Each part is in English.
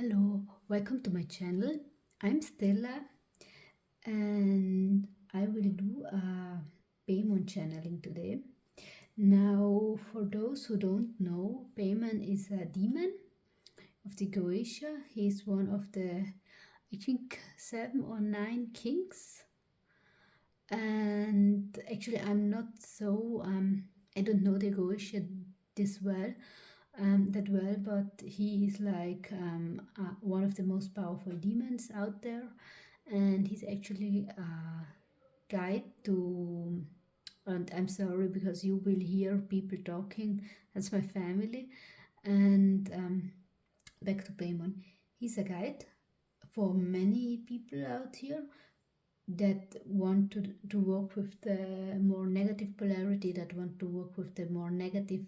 Hello, welcome to my channel. I'm Stella and I will do a Paimon channeling today. Now, for those who don't know, Paimon is a demon of the Goetia. He's one of the, I think, 7 or 9 kings. And actually, I'm not so, I don't know the Goetia this well, but he is like one of the most powerful demons out there, and he's actually a guide to. And I'm sorry because you will hear people talking. That's my family, and back to Paimon. He's a guide for many people out here that want to work with the more negative polarity, that want to work with the more negative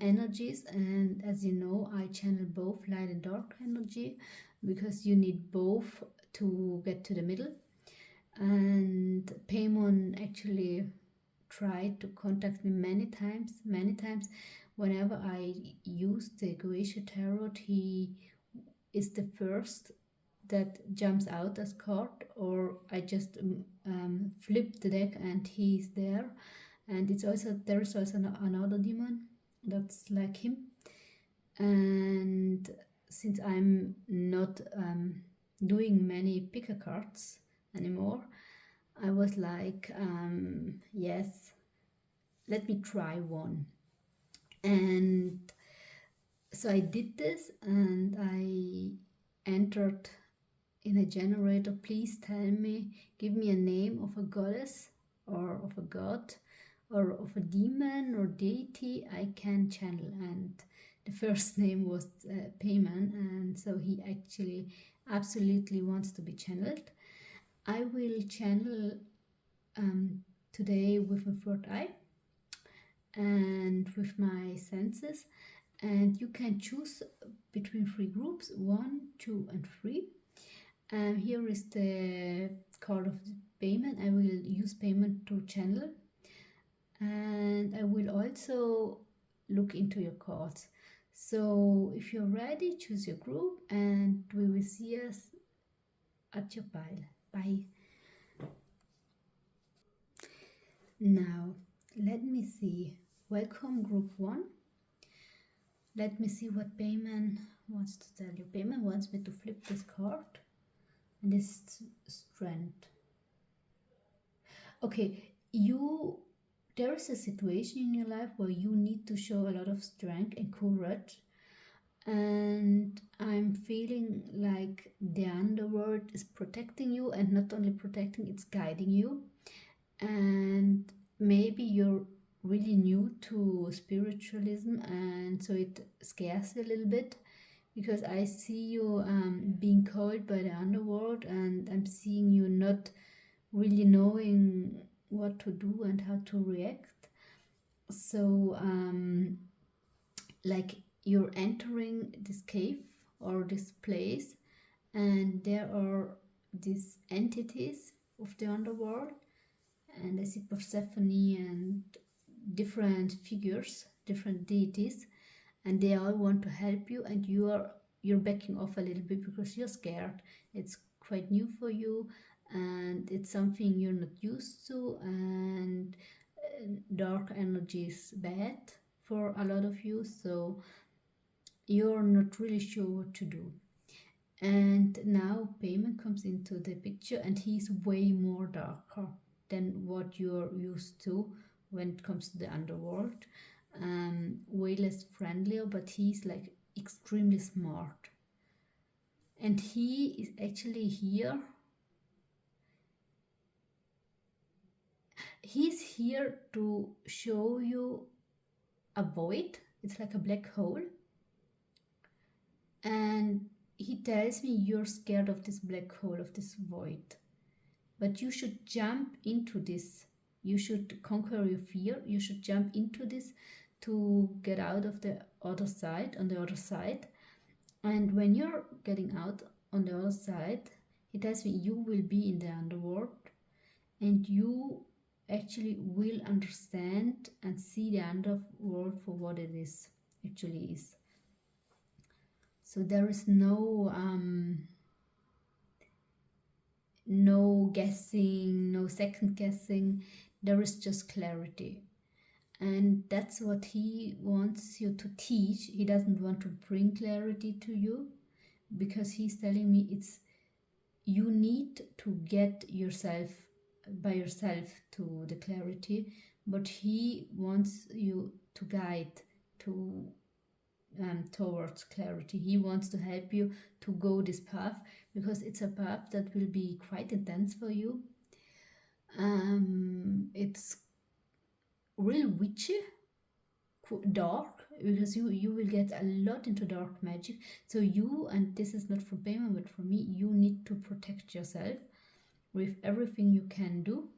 energies. And as you know, I channel both light and dark energy because you need both to get to the middle. And Paimon actually tried to contact me many times. Whenever I use the Goetia tarot, he is the first that jumps out as card, or I just flip the deck and he's there. And there is also another demon that's like him. And since I'm not doing many picker cards anymore, I was like, yes, let me try one. And so I did this and I entered in a generator. Please tell me, give me a name of a goddess or of a god or of a demon or deity I can channel. And the first name was Paimon, and so he actually absolutely wants to be channeled. I will channel today with my third eye and with my senses, and you can choose between 3 groups, 1, 2, and 3. Here is the card of the Paimon. I will use Paimon to channel, and I will also look into your cards. So if you're ready, choose your group and we will see us at your pile. Bye. Now, let me see. Welcome, group 1. Let me see what Paimon wants to tell you. Paimon wants me to flip this card, and this strength. Okay, there is a situation in your life where you need to show a lot of strength and courage, and I'm feeling like the underworld is protecting you, and not only protecting, it's guiding you. And maybe you're really new to spiritualism, and so it scares you a little bit, because I see you being called by the underworld, and I'm seeing you not really knowing what to do and how to react. So like you're entering this cave or this place, and there are these entities of the underworld, and I see Persephone and different figures, different deities, and they all want to help you, and you're backing off a little bit because you're scared. It's quite new for you, and it's something you're not used to, and dark energy is bad for a lot of you, so you're not really sure what to do. And now Paimon comes into the picture, and he's way more darker than what you're used to when it comes to the underworld. Way less friendlier, but he's like extremely smart. And he is actually here. He's here to show you a void. It's like a black hole. And he tells me you're scared of this black hole, of this void. But you should jump into this. You should conquer your fear. You should jump into this to get out of the other side, on the other side. And when you're getting out on the other side, he tells me you will be in the underworld, and you actually will understand and see the underworld for what it actually is. So there is no guessing, no second guessing. There is just clarity. And that's what he wants you to teach. He doesn't want to bring clarity to you, because he's telling me it's you need to get yourself by yourself to the clarity, but he wants you to guide to towards clarity. He wants to help you to go this path, because it's a path that will be quite intense for you. It's real witchy, dark, because you will get a lot into dark magic. So you, and this is not for Paimon but for me, you need to protect yourself with everything you can do.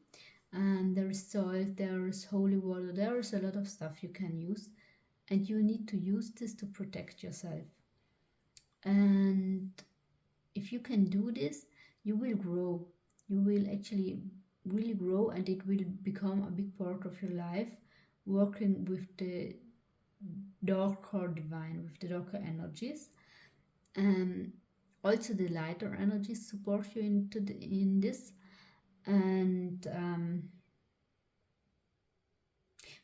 And there is salt, there is holy water, there is a lot of stuff you can use, and you need to use this to protect yourself. And if you can do this, you will grow. You will actually really grow, and it will become a big part of your life, working with the darker divine, with the darker energies. And also the lighter energies support you in this. And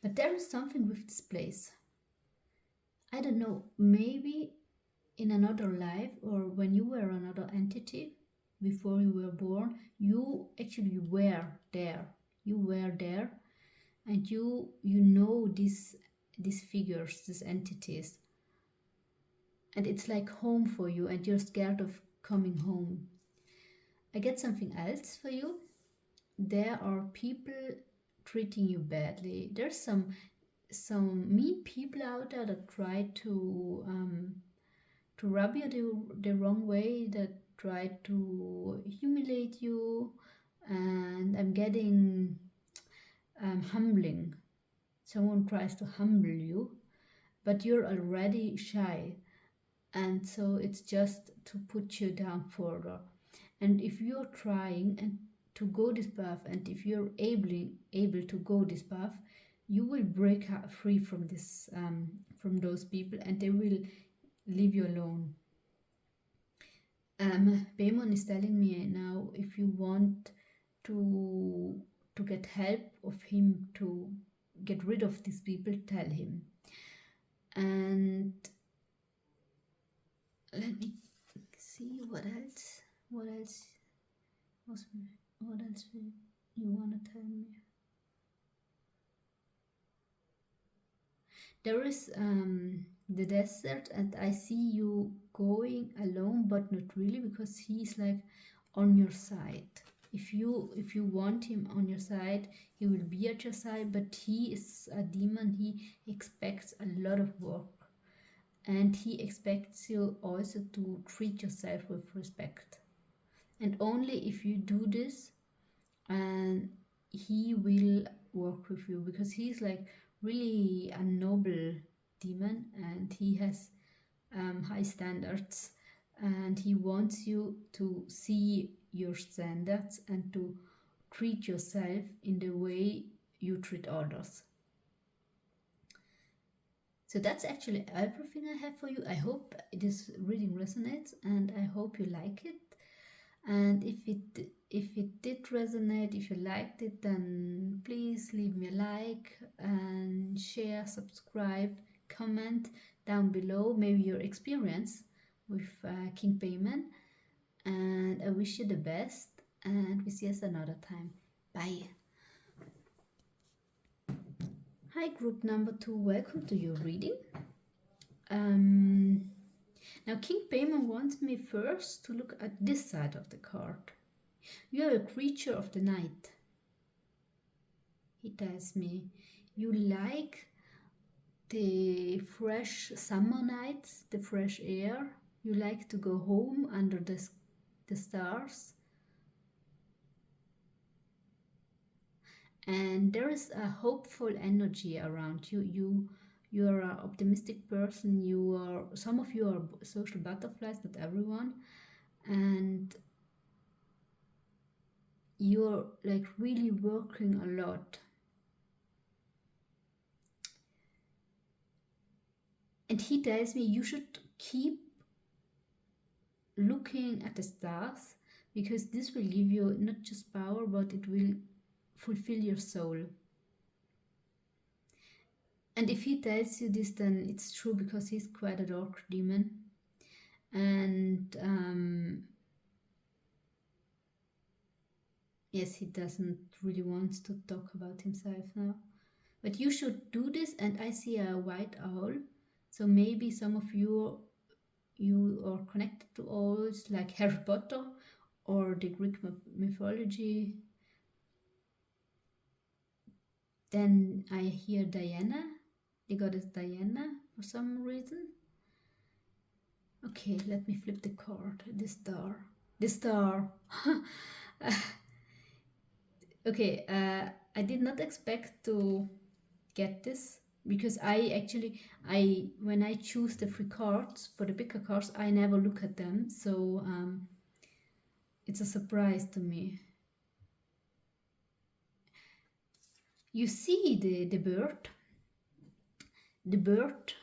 but there is something with this place. I don't know, maybe in another life, or when you were another entity before you were born, you actually were there. You were there, and you know these figures, these entities, and it's like home for you, and you're scared of coming home. I get something else for you. There are people treating you badly. There's some mean people out there that try to rub you the wrong way, that try to humiliate you, and I'm getting humbling. Someone tries to humble you, but you're already shy, and so it's just to put you down further. And if you're trying and to go this path, and if you're able to go this path, you will break free from this from those people, and they will leave you alone. Paimon is telling me now, if you want to get help of him to get rid of these people, tell him. And let me see what else. What else? What else you want to tell me? There is the desert, and I see you going alone, but not really, because he's like on your side. If you want him on your side, he will be at your side, but he is a demon. He expects a lot of work, and he expects you also to treat yourself with respect. And only if you do this, and he will work with you, because he's like really a noble demon, and he has high standards, and he wants you to see your standards and to treat yourself in the way you treat others. So that's actually everything I have for you. I hope this reading resonates, and I hope you like it. And if it did resonate, if you liked it, then please leave me a like and share, subscribe, comment down below, maybe your experience with King Paimon. And I wish you the best, and we see us another time. Bye. Hi, group number 2, welcome to your reading. Now King Paimon wants me first to look at this side of the card. You are a creature of the night. He tells me you like the fresh summer nights, the fresh air. You like to go home under the stars. And there is a hopeful energy around you. You are an optimistic person. Some of you are social butterflies, not everyone. And you're like really working a lot. And he tells me you should keep looking at the stars, because this will give you not just power, but it will fulfill your soul. And if he tells you this, then it's true, because he's quite a dark demon. And yes, he doesn't really want to talk about himself now. But you should do this, and I see a white owl. So maybe some of you are connected to owls, like Harry Potter or the Greek mythology. Then I hear Diana, the goddess Diana, for some reason. Okay, let me flip the card. The star. The star. Okay, I did not expect to get this, because I when I choose the free cards for the bigger cards, I never look at them, so it's a surprise to me. You see the bird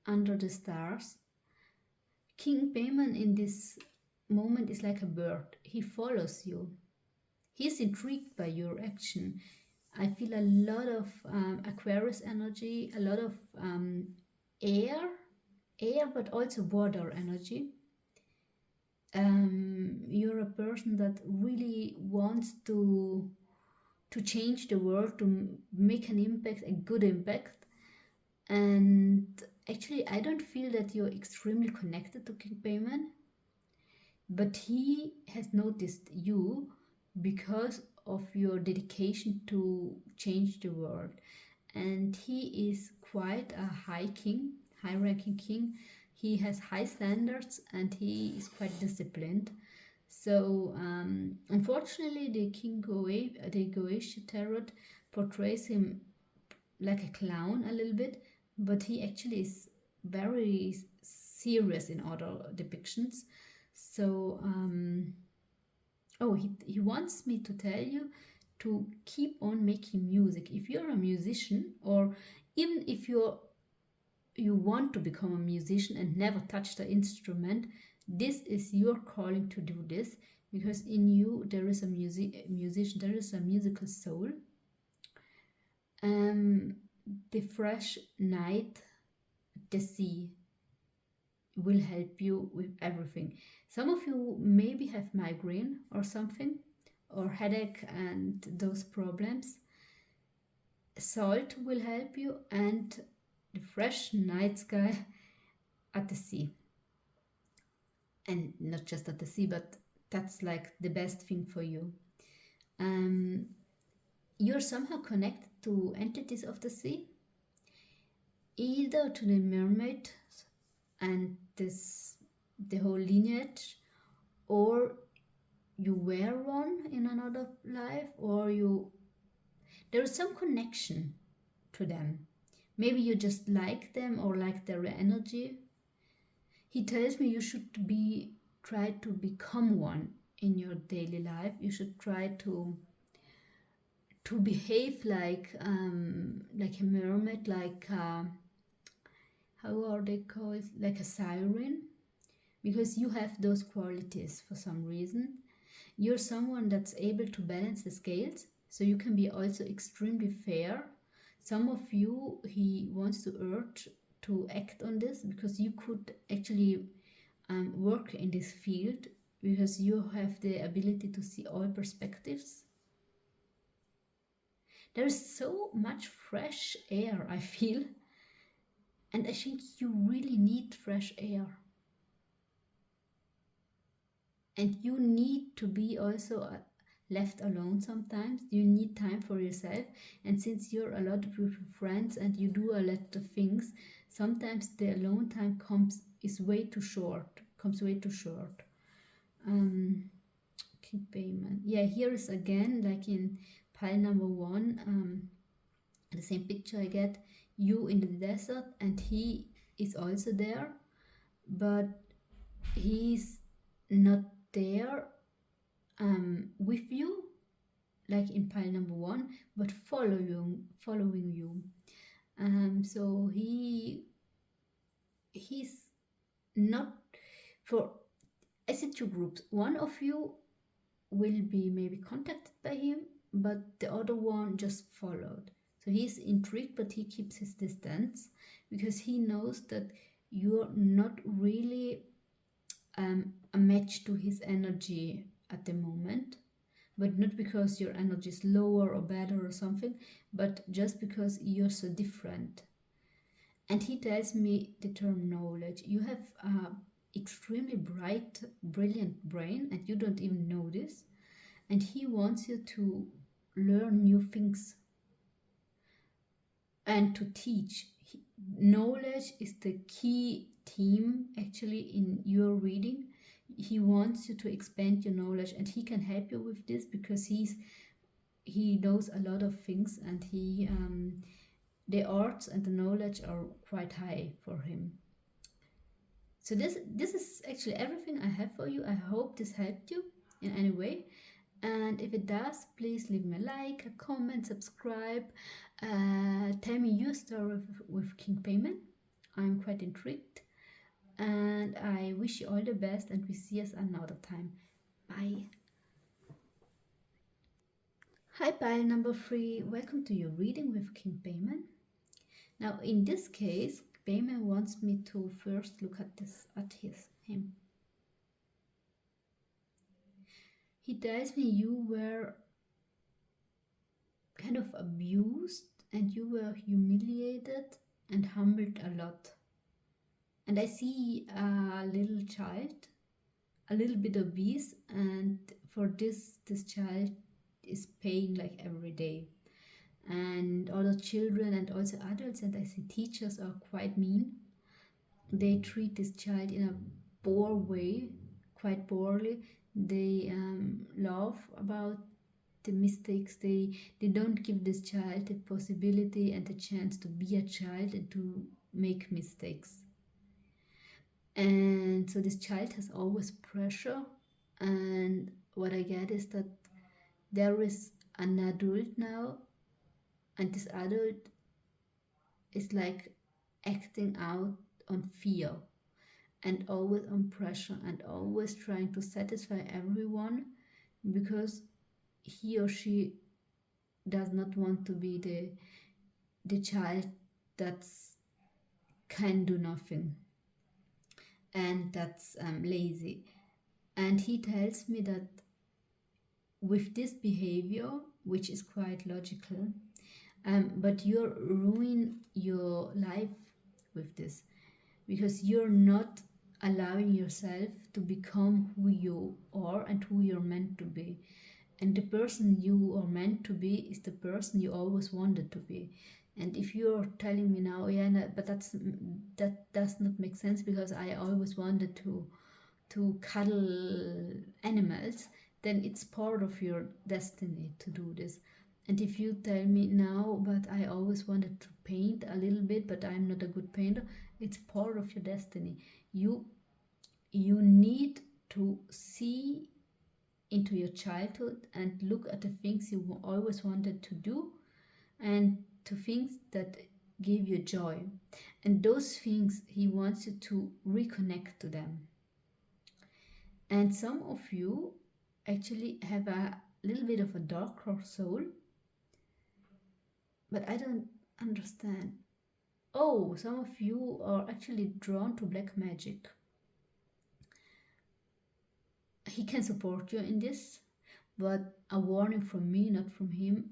under the stars. King Paimon in this moment is like a bird. He follows you. He's intrigued by your action. I feel a lot of Aquarius energy, a lot of air, but also water energy. You're a person that really wants to change the world, to make an impact, a good impact. And actually, I don't feel that you're extremely connected to King Paimon, but he has noticed you because of your dedication to change the world. And he is quite a high ranking king. He has high standards and he is quite disciplined. So, unfortunately, the Goetia tarot portrays him like a clown a little bit, but he actually is very serious in other depictions. So, oh, he wants me to tell you to keep on making music. If you're a musician, or even if you want to become a musician and never touch the instrument, this is your calling to do this, because in you there is a musician, there is a musical soul. The fresh night, the sea will help you with everything. Some of you maybe have migraine or something, or headache and those problems. Salt will help you, and the fresh night sky at the sea. And not just at the sea, but that's like the best thing for you. You're somehow connected to entities of the sea, either to the mermaid and the whole lineage, or you were one in another life, or there is some connection to them. Maybe you just like them or like their energy. He tells me you should try to become one in your daily life. You should try to behave like a mermaid, how are they called? Like a siren, because you have those qualities for some reason. You're someone that's able to balance the scales, so you can be also extremely fair. Some of you, he wants to urge to act on this, because you could actually work in this field, because you have the ability to see all perspectives. There is so much fresh air, I feel, and I think you really need fresh air. And you need to be also left alone sometimes. You need time for yourself. And since you're a lot with your friends and you do a lot of things, sometimes the alone time comes way too short. King Payment. Yeah, here is again, like in pile number 1, the same picture I get, you in the desert, and he is also there, but he's not there with you, like in pile number 1, but following you. So he's not for see two groups. One of you will be maybe contacted by him, but the other one just followed. So he's intrigued, but he keeps his distance because he knows that you're not really a match to his energy at the moment. But not because your energy is lower or better or something, but just because you're so different. And he tells me the term knowledge. You have a extremely bright, brilliant brain, and you don't even know this. And he wants you to learn new things and to teach. Knowledge is the key theme actually in your reading. He wants you to expand your knowledge, and he can help you with this because he knows a lot of things, and the arts and the knowledge are quite high for him. So this is actually everything I have for you. I hope this helped you in any way. And if it does, please leave me a like, a comment, subscribe. Tell me your story with King Paimon. I'm quite intrigued. And I wish you all the best, and we see us another time. Bye. Hi, pile number 3. Welcome to your reading with King Paimon. Now, in this case, Paimon wants me to first look at him. He tells me you were kind of abused and you were humiliated and humbled a lot. And I see a little child, a little bit obese, and for this child is paying like every day. And other children and also adults, and I see teachers are quite mean. They treat this child in a poor way, quite poorly. They laugh about the mistakes. They don't give this child the possibility and the chance to be a child and to make mistakes. And so this child has always pressure, and what I get is that there is an adult now, and this adult is like acting out on fear and always on pressure and always trying to satisfy everyone because he or she does not want to be the child that's can do nothing and that's lazy. And he tells me that with this behavior, which is quite logical, but you're ruining your life with this because you're not allowing yourself to become who you are and who you're meant to be. And the person you are meant to be is the person you always wanted to be. And if you're telling me now, yeah, no, but that does not make sense because I always wanted to cuddle animals, then it's part of your destiny to do this. And if you tell me now, but I always wanted to paint a little bit, but I'm not a good painter, it's part of your destiny. You need to see into your childhood and look at the things you always wanted to do and to things that give you joy. And those things he wants you to reconnect to them. And some of you actually have a little bit of a darker soul, but I don't understand. Oh, some of you are actually drawn to black magic. He can support you in this, but a warning from me, not from him.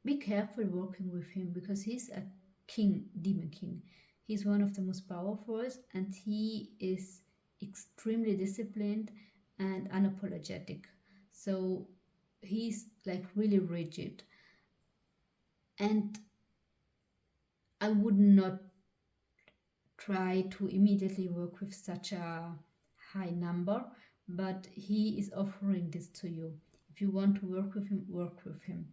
Be careful working with him because he's a king, demon king. He's one of the most powerful, and he is extremely disciplined and unapologetic. So he's like really rigid. And I would not try to immediately work with such a high number, but he is offering this to you. If you want to work with him, work with him.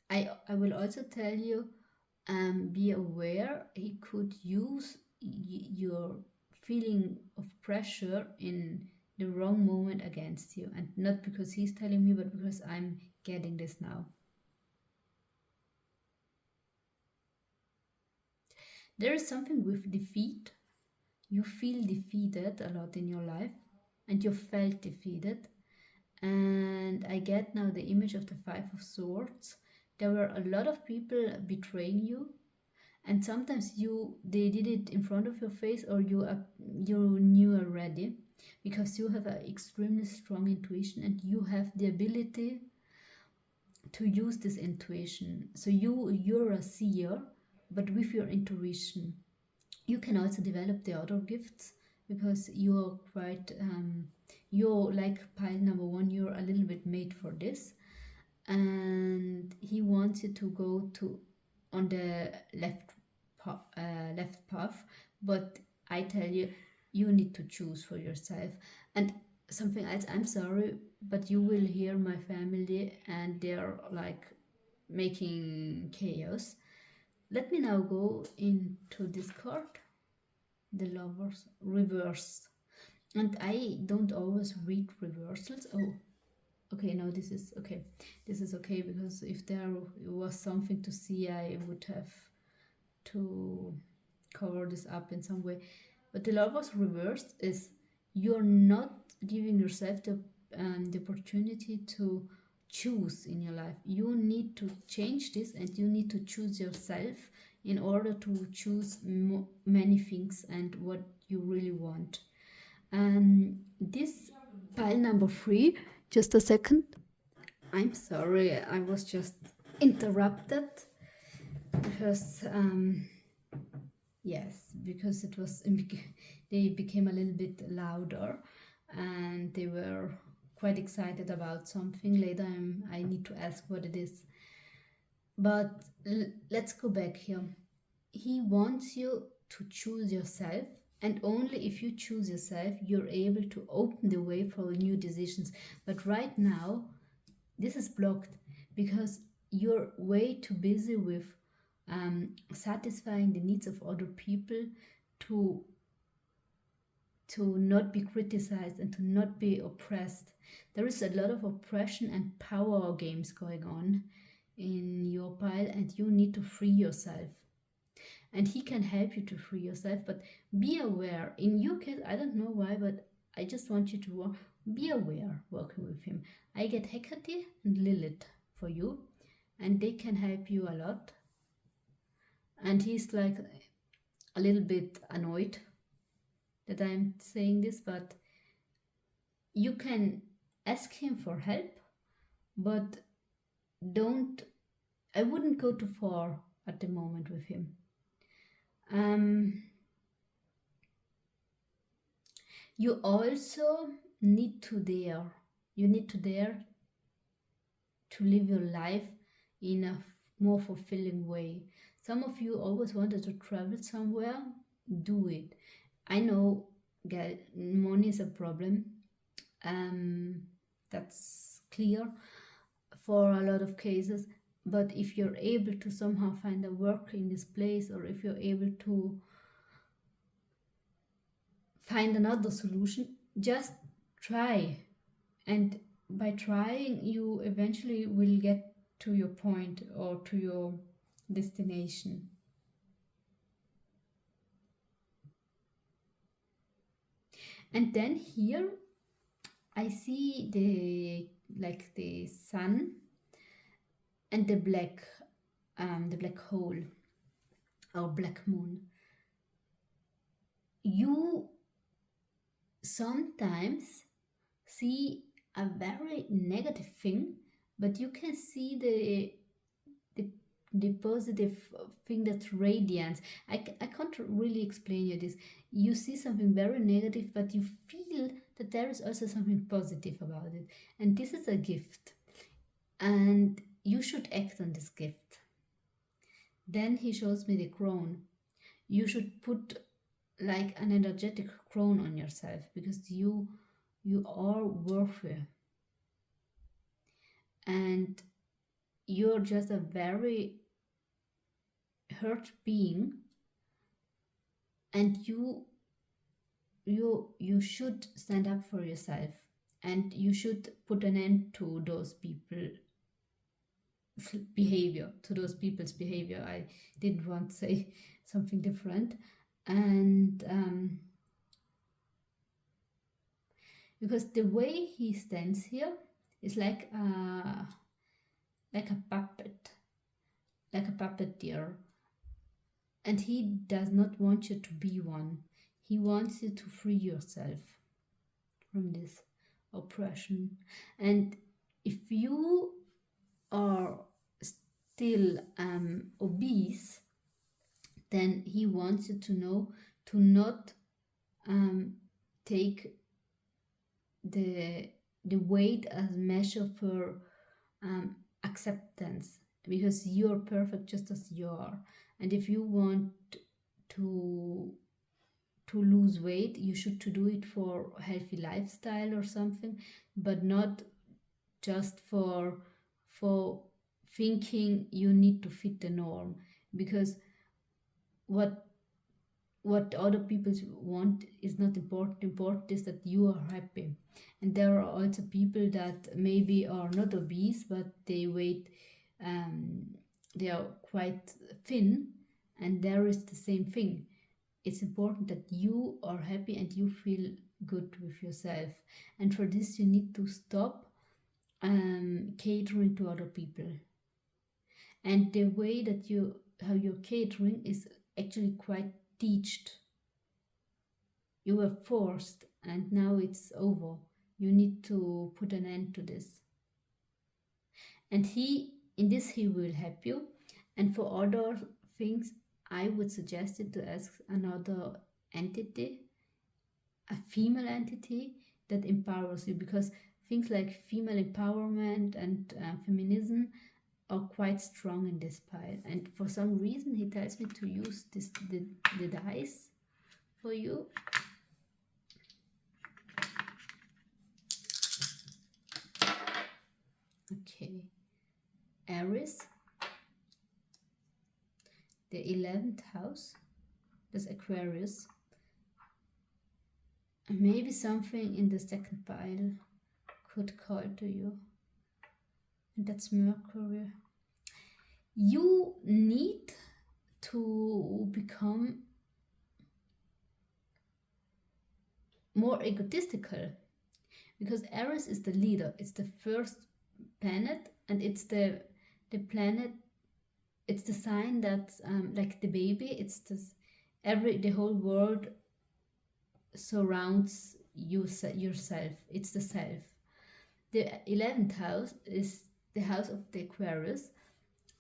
I will also tell you, be aware he could use your feeling of pressure in the wrong moment against you, and not because he's telling me, but because I'm getting this now. There is something with defeat. You feel defeated a lot in your life, and you felt defeated. And I get now the image of the Five of Swords. There were a lot of people betraying you, and sometimes they did it in front of your face, or you knew already, because you have an extremely strong intuition and you have the ability to use this intuition. So you're a seer, but with your intuition you can also develop the other gifts, because you're quite you're like pile number one, you're a little bit made for this. And he wants you to go to on the left path, but I tell you, you need to choose for yourself. And something else, I'm sorry, but you will hear my family and they're like making chaos. Let me now go into this card, the Lovers reverse. And I don't always read reversals. Oh, okay, no, this is okay. This is okay, because if there was something to see, I would have to cover this up in some way. But the Lovers reversed is, you're not giving yourself the opportunity to choose in your life. You need to change this, and you need to choose yourself in order to choose many things and what you really want. This pile number three, just a second. I'm sorry, I was just interrupted because yes, because it was they became a little bit louder, and they were quite excited about something. Later, I need to ask what it is. But let's go back here. He wants you to choose yourself, and only if you choose yourself, you're able to open the way for new decisions. But right now, this is blocked because you're way too busy with satisfying the needs of other people to not be criticized and to not be oppressed. There is a lot of oppression and power games going on in your pile, and you need to free yourself. And he can help you to free yourself, but be aware. In your case, I don't know why, but I just want you to be aware working with him. I get Hecate and Lilith for you, and they can help you a lot. And he's like a little bit annoyed that I'm saying this, but you can ask him for help, but I wouldn't go too far at the moment with him. You also need to dare. You need to dare to live your life in a more fulfilling way. Some of you always wanted to travel somewhere. Do it. I know, money is a problem. That's clear for a lot of cases. But if you're able to somehow find a work in this place, or if you're able to find another solution, just try. And by trying, you eventually will get to your point or to your destination. And then here I see the sun and the black hole or black moon. You sometimes see a very negative thing, but you can see the positive thing, that's radiance. I can't really explain you this. You see something very negative, but you feel that there is also something positive about it, and this is a gift, and you should act on this gift. Then he shows me the crown. You should put like an energetic crown on yourself, because you are worthy, and you're just a very hurt being, and you should stand up for yourself, and you should put an end to those people behavior, to those people's behavior. I didn't want to say something different. And because the way he stands here is like a puppet, like a puppeteer, and he does not want you to be one. He wants you to free yourself from this oppression. And if you are still obese, then he wants you to know to not take the weight as measure for acceptance, because you're perfect just as you are. And if you want to lose weight, you should to do it for a healthy lifestyle or something, but not just for thinking you need to fit the norm. Because what other people want is not important. Important is that you are happy. And there are also people that maybe are not obese, but they are quite thin, and there is the same thing. It's important that you are happy and you feel good with yourself. And for this, you need to stop catering to other people. And the way that how you're catering is actually quite teached. You were forced, and now it's over. You need to put an end to this. And in this, he will help you. And for other things, I would suggest you to ask another entity, a female entity that empowers you, because things like female empowerment and feminism are quite strong in this pile. And for some reason, he tells me to use the dice for you. Okay, Aries, the 11th house, that's Aquarius. Maybe something in the second pile could call to you, and that's Mercury. You need to become more egotistical, because Aries is the leader. It's the first planet, and it's the planet. It's the sign that's like the baby. It's the whole world surrounds yourself. It's the self. The 11th house is the house of the Aquarius,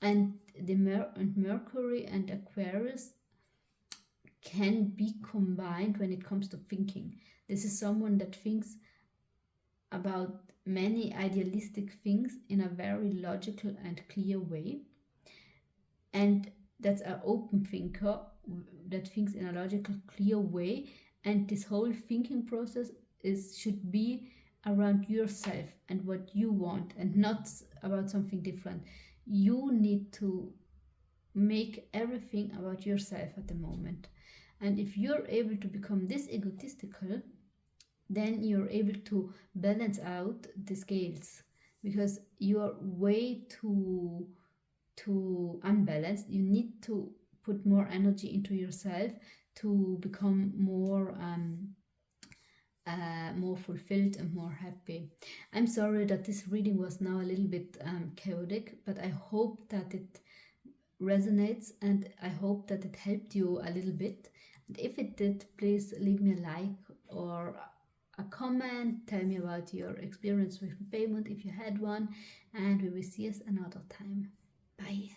and Mercury and Aquarius can be combined when it comes to thinking. This is someone that thinks about many idealistic things in a very logical and clear way, and that's an open thinker that thinks in a logical, clear way. And this whole thinking process should be around yourself and what you want, and not about something different. You need to make everything about yourself at the moment. And if you're able to become this egotistical, then you're able to balance out the scales, because you are way too unbalanced. You need to put more energy into yourself to become more fulfilled and more happy. I'm sorry that this reading was now a little bit chaotic, but I hope that it resonates, and I hope that it helped you a little bit. And if it did, please leave me a like or a comment. Tell me about your experience with Paimon if you had one, and we will see us another time. Bye.